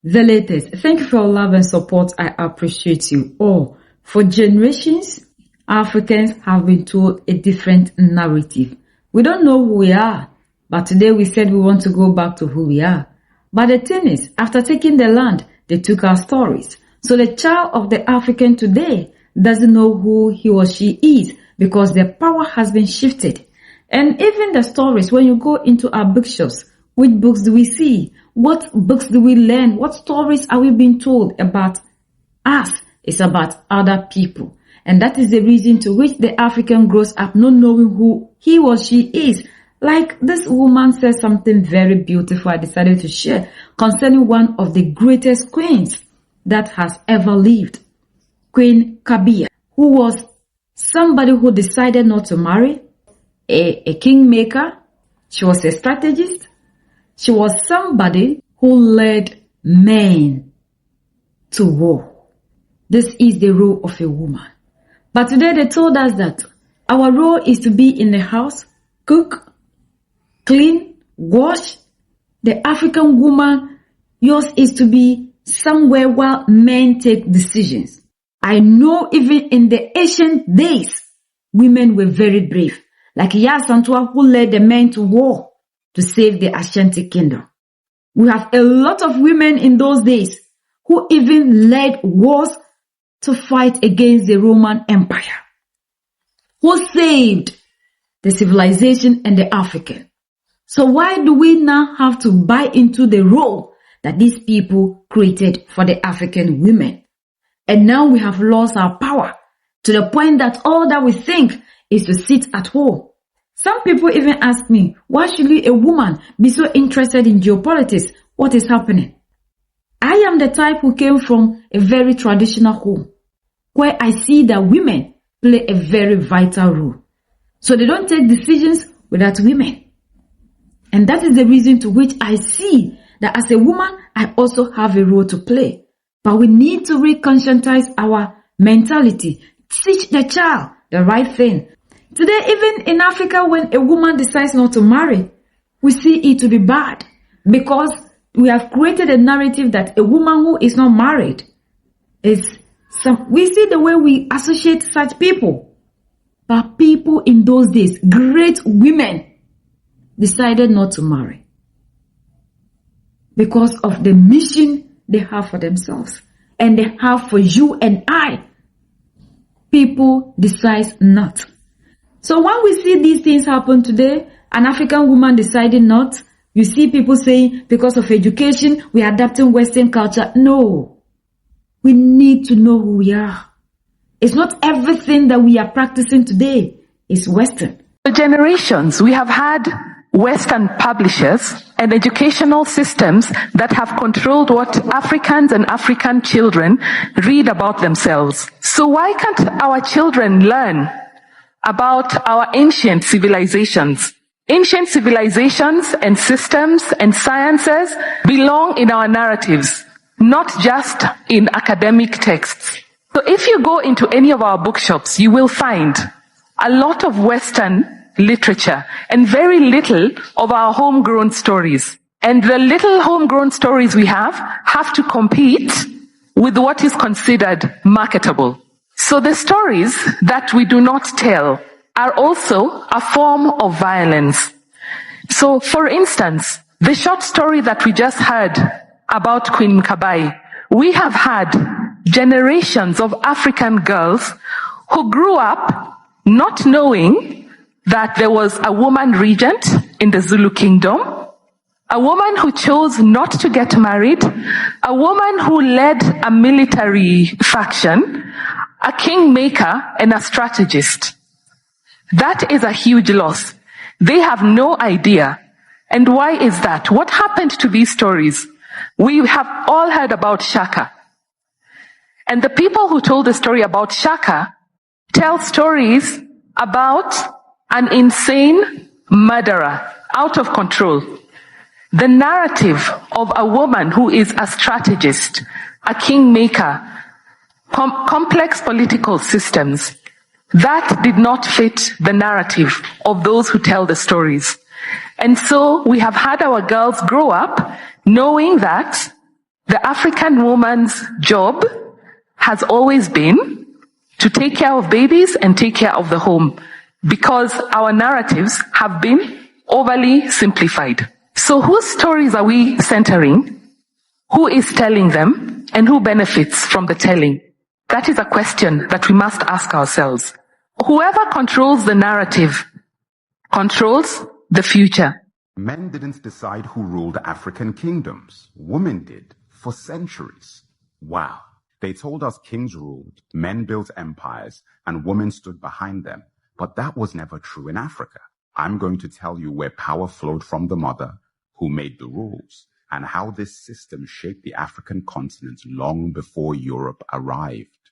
the latest. Thank you for your love and support. I appreciate you all. For generations, Africans have been told a different narrative. We don't know who we are, but today we said we want to go back to who we are. But the thing is, after taking the land, they took our stories. So the child of the African today doesn't know who he or she is because their power has been shifted. And even the stories, when you go into our bookshops, which books do we see? What books do we learn? What stories are we being told about us? It's about other people. And that is the reason to which the African grows up not knowing who he or she is. Like this woman said something very beautiful I decided to share concerning one of the greatest queens that has ever lived. Queen Kabia, who was somebody who decided not to marry, a kingmaker. She was a strategist. She was somebody who led men to war. This is the role of a woman. But today they told us that our role is to be in the house, cook, clean, wash. The African woman, yours is to be somewhere while men take decisions. I know even in the ancient days, women were very brave. Like Yasantua, who led the men to war to save the Ashanti kingdom. We have a lot of women in those days who even led wars to fight against the Roman Empire, who saved the civilization and the African. So why do we now have to buy into the role that these people created for the African women? And now we have lost our power to the point that all that we think is to sit at home. Some people even ask me, why should a woman be so interested in geopolitics? What is happening? I am the type who came from a very traditional home where I see that women play a very vital role. So they don't take decisions without women. And that is the reason to which I see that as a woman, I also have a role to play. But we need to reconscientize our mentality, teach the child the right thing. Today, even in Africa, when a woman decides not to marry, we see it to be bad because we have created a narrative that a woman who is not married is we see the way we associate such people. But people in those days, great women, decided not to marry because of the mission they have for themselves and they have for you and I. People decide not. So when we see these things happen today, an African woman deciding not, you see people saying because of education, we are adapting Western culture. No, we need to know who we are. It's not everything that we are practicing today is Western. For generations, we have had Western publishers and educational systems that have controlled what Africans and African children read about themselves. So why can't our children learn about our ancient civilizations? Ancient civilizations and systems and sciences belong in our narratives, not just in academic texts. So if you go into any of our bookshops, you will find a lot of Western literature and very little of our homegrown stories. And the little homegrown stories we have to compete with what is considered marketable. So the stories that we do not tell are also a form of violence. So for instance, the short story that we just heard about Queen Kabai, we have had generations of African girls who grew up not knowing that there was a woman regent in the Zulu kingdom, a woman who chose not to get married, a woman who led a military faction, a kingmaker, and a strategist. That is a huge loss. They have no idea. And why is that? What happened to these stories? We have all heard about Shaka. And the people who told the story about Shaka tell stories about an insane murderer, out of control. The narrative of a woman who is a strategist, a kingmaker, complex political systems, that did not fit the narrative of those who tell the stories. And so we have had our girls grow up knowing that the The African woman's job has always been to take care of babies and take care of the home, because our narratives have been overly simplified. So whose stories are we centering? Who is telling them? And who benefits from the telling? That is a question that we must ask ourselves. Whoever controls the narrative controls the future. Men didn't decide who ruled African kingdoms. Women did, for centuries. Wow. They told us kings ruled, men built empires, and women stood behind them. But that was never true in Africa. I'm going to tell you where power flowed from the mother, who made the rules, and how this system shaped the African continent long before Europe arrived.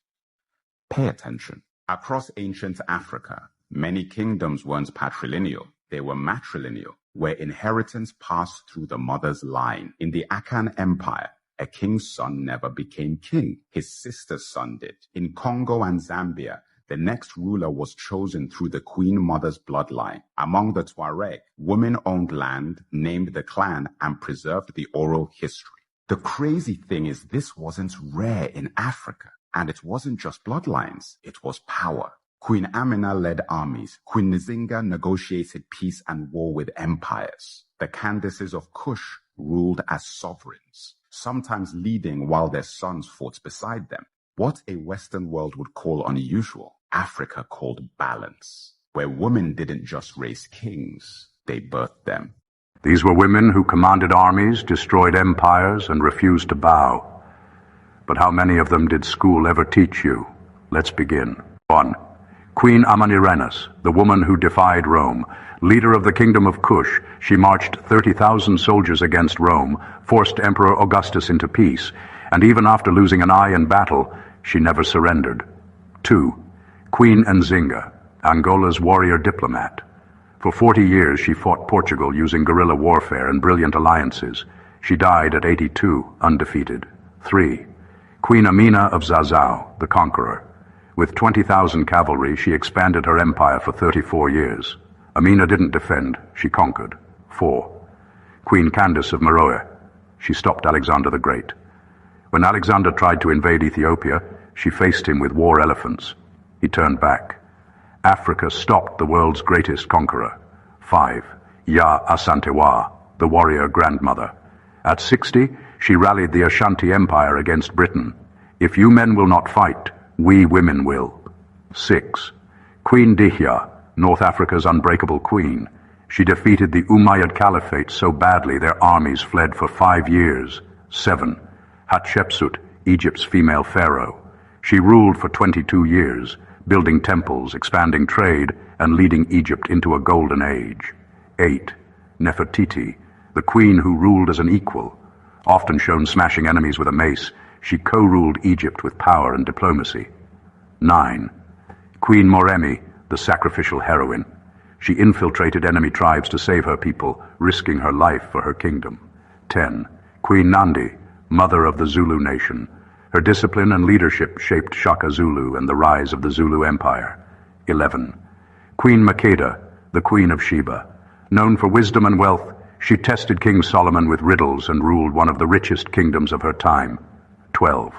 Pay attention. Across ancient Africa, many kingdoms weren't patrilineal. They were matrilineal, where inheritance passed through the mother's line. In the Akan Empire, a king's son never became king. His sister's son did. In Congo and Zambia, the next ruler was chosen through the queen mother's bloodline. Among the Tuareg, women owned land, named the clan, and preserved the oral history. The crazy thing is this wasn't rare in Africa. And it wasn't just bloodlines, it was power. Queen Amina led armies. Queen Nzinga negotiated peace and war with empires. The Candaces of Kush ruled as sovereigns, sometimes leading while their sons fought beside them. What a Western world would call unusual, Africa called balance, where women didn't just raise kings, they birthed them. These were women who commanded armies, destroyed empires, and refused to bow. But how many of them did school ever teach you? Let's begin. 1. Queen Amanirenas, the woman who defied Rome. Leader of the kingdom of Kush, she marched 30,000 soldiers against Rome, forced Emperor Augustus into peace, and even after losing an eye in battle, she never surrendered. 2. Queen Nzinga, Angola's warrior diplomat. For 40 years she fought Portugal using guerrilla warfare and brilliant alliances. She died at 82, undefeated. 3. Queen Amina of Zazao, the conqueror. With 20,000 cavalry, she expanded her empire for 34 years. Amina didn't defend, she conquered. 4. Queen Candace of Meroe. She stopped Alexander the Great. When Alexander tried to invade Ethiopia, she faced him with war elephants. He turned back. Africa stopped the world's greatest conqueror. 5. Ya Asantewa, the warrior grandmother. At 60, she rallied the Ashanti Empire against Britain. If you men will not fight, we women will. 6. Queen Dihya, North Africa's unbreakable queen. She defeated the Umayyad Caliphate so badly their armies fled for 5 years. 7. Hatshepsut, Egypt's female pharaoh. She ruled for 22 years, building temples, expanding trade, and leading Egypt into a golden age. 8. Nefertiti, the queen who ruled as an equal. Often shown smashing enemies with a mace, she co-ruled Egypt with power and diplomacy. 9. Queen Moremi, the sacrificial heroine. She infiltrated enemy tribes to save her people, risking her life for her kingdom. 10. Queen Nandi, mother of the Zulu nation. Her discipline and leadership shaped Shaka Zulu and the rise of the Zulu Empire. 11. Queen Makeda, the Queen of Sheba. Known for wisdom and wealth, she tested King Solomon with riddles and ruled one of the richest kingdoms of her time. 12.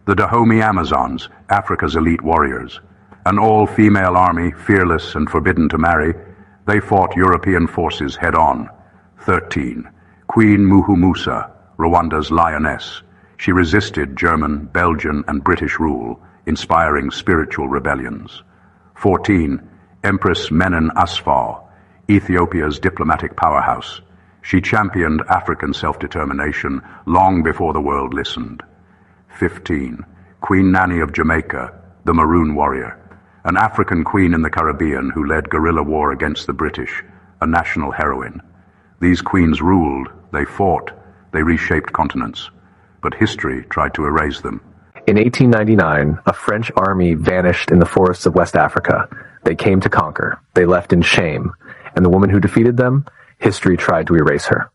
The Dahomey Amazons, Africa's elite warriors. An all-female army, fearless and forbidden to marry, they fought European forces head-on. 13. Queen Muhumusa, Rwanda's lioness. She resisted German, Belgian, and British rule, inspiring spiritual rebellions. 14. Empress Menen Asfaw, Ethiopia's diplomatic powerhouse. She championed African self-determination long before the world listened. 15. Queen Nanny of Jamaica, the Maroon Warrior. An African queen in the Caribbean who led guerrilla war against the British, a national heroine. These queens ruled, they fought, they reshaped continents. But history tried to erase them. In 1899, a French army vanished in the forests of West Africa. They came to conquer. They left in shame. And the woman who defeated them, history tried to erase her.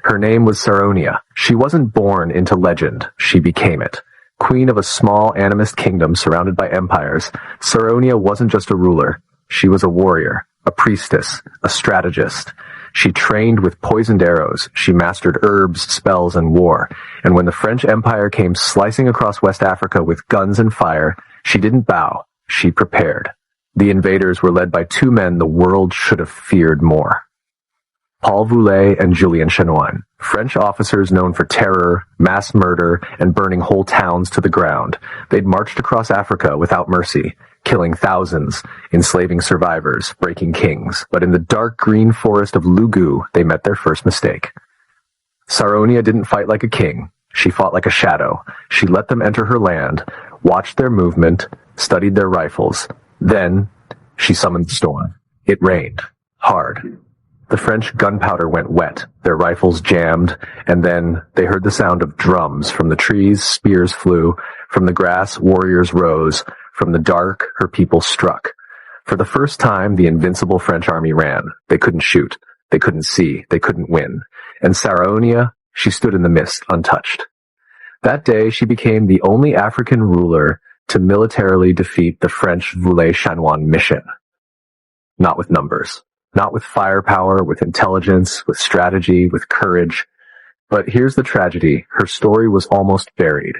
Her name was Sarraounia. She wasn't born into legend. She became it. Queen of a small animist kingdom surrounded by empires, Sarraounia wasn't just a ruler. She was a warrior, a priestess, a strategist. She trained with poisoned arrows. She mastered herbs, spells, and war. And when the French Empire came slicing across West Africa with guns and fire, she didn't bow. She prepared. The invaders were led by two men the world should have feared more. Paul Voulay and Julien Chanoine, French officers known for terror, mass murder, and burning whole towns to the ground. They'd marched across Africa without mercy, killing thousands, enslaving survivors, breaking kings. But in the dark green forest of Lugu, they met their first mistake. Sarraounia didn't fight like a king. She fought like a shadow. She let them enter her land, watched their movement, studied their rifles. Then she summoned the storm. It rained. Hard. The French gunpowder went wet, their rifles jammed, and then they heard the sound of drums. From the trees, spears flew. From the grass, warriors rose. From the dark, her people struck. For the first time, the invincible French army ran. They couldn't shoot. They couldn't see. They couldn't win. And Sarraounia, she stood in the mist, untouched. That day, she became the only African ruler to militarily defeat the French Voulay-Chanoine mission. Not with numbers. Not with firepower, with intelligence, with strategy, with courage. But here's the tragedy. Her story was almost buried,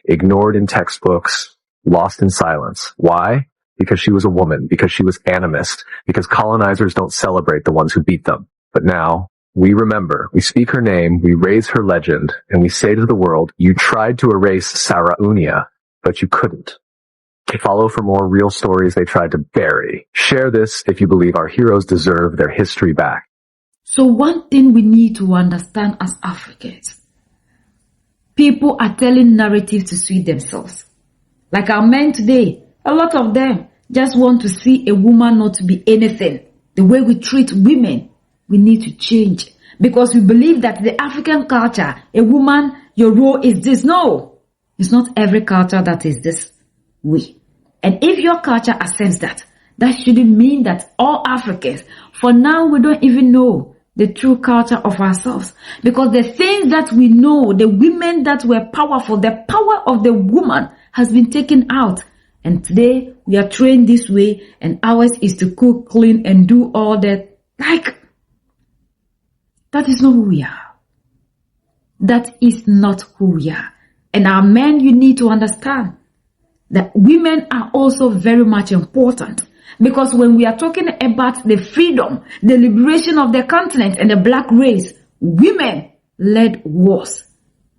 ignored in textbooks, lost in silence. Why? Because she was a woman, because she was animist, because colonizers don't celebrate the ones who beat them. But now, we remember, we speak her name, we raise her legend, and we say to the world, you tried to erase Sarraounia, but you couldn't. Follow for more real stories they tried to bury. Share this if you believe our heroes deserve their history back. So one thing we need to understand as Africans, people are telling narratives to suit themselves. Like our men today, a lot of them just want to see a woman not to be anything. The way we treat women, we need to change. Because we believe that the African culture, a woman, your role is this. No, it's not every culture that is this way. And if your culture accepts that, that shouldn't mean that all Africans, for now we don't even know the true culture of ourselves. Because the things that we know, the women that were powerful, the power of the woman has been taken out. And today we are trained this way and ours is to cook, clean and do all that. Like, that is not who we are. That is not who we are. And our men, you need to understand that women are also very much important. Because when we are talking about the freedom, the liberation of the continent and the black race, women led wars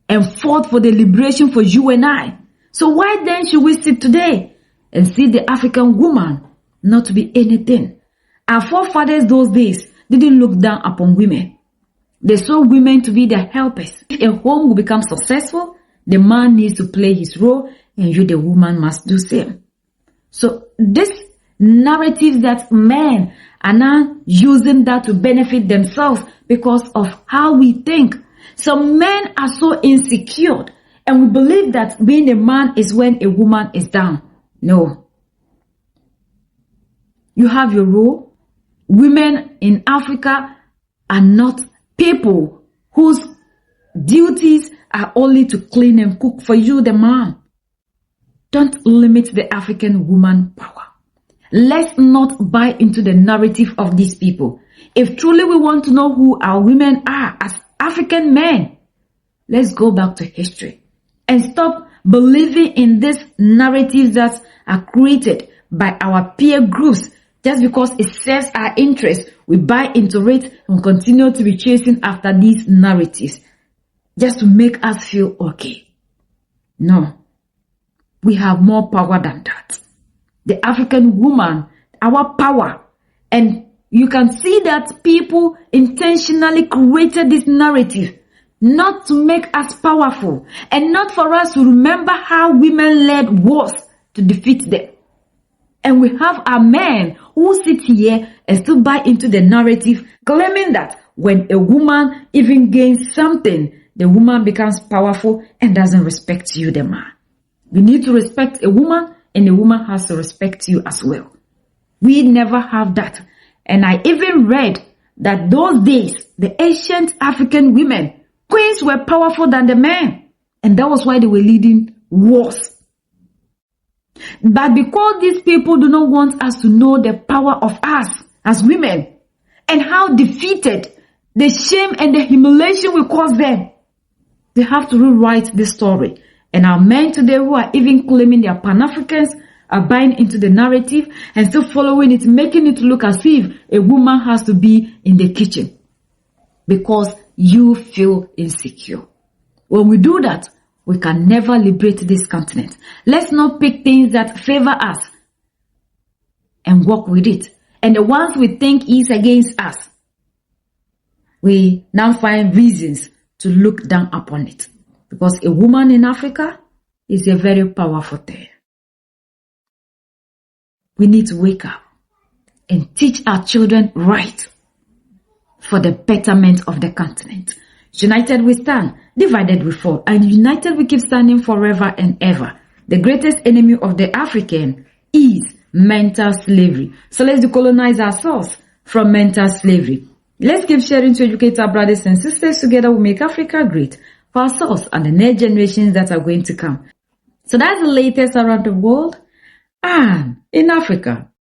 and fought for the liberation for you and I. So why then should we sit today and see the African woman not to be anything? Our forefathers those days didn't look down upon women. They saw women to be their helpers. If a home will become successful, the man needs to play his role and you, the woman, must do same. So this narrative that men are now using that to benefit themselves because of how we think. Some men are so insecure and we believe that being a man is when a woman is down. No. You have your role. Women in Africa are not people whose duties are only to clean and cook for you, the man. Don't limit the African woman power. Let's not buy into the narrative of these people. If truly we want to know who our women are as African men, let's go back to history and stop believing in these narratives that are created by our peer groups. Just because it serves our interest, we buy into it and continue to be chasing after these narratives just to make us feel okay. No. We have more power than that. The African woman, our power. And you can see that people intentionally created this narrative not to make us powerful and not for us to remember how women led wars to defeat them. And we have our men who sit here and still buy into the narrative, claiming that when a woman even gains something, the woman becomes powerful and doesn't respect you, the man. You need to respect a woman and a woman has to respect you as well. We never have that. And I even read that those days, the ancient African women, queens were powerful than the men. And that was why they were leading wars. But because these people do not want us to know the power of us as women and how defeated the shame and the humiliation we cause them. They have to rewrite this story. And our men today who are even claiming they are Pan-Africans are buying into the narrative and still following it, making it look as if a woman has to be in the kitchen because you feel insecure. When we do that, we can never liberate this continent. Let's not pick things that favor us and work with it. And the ones we think is against us, we now find reasons to look down upon it. Because a woman in Africa is a very powerful thing. We need to wake up and teach our children right for the betterment of the continent. United we stand, divided we fall, and united we keep standing forever and ever. The greatest enemy of the African is mental slavery. So let's decolonize ourselves from mental slavery. Let's keep sharing to educate our brothers and sisters. Together we make Africa great for ourselves and the next generations that are going to come. So that's the latest around the world and in Africa.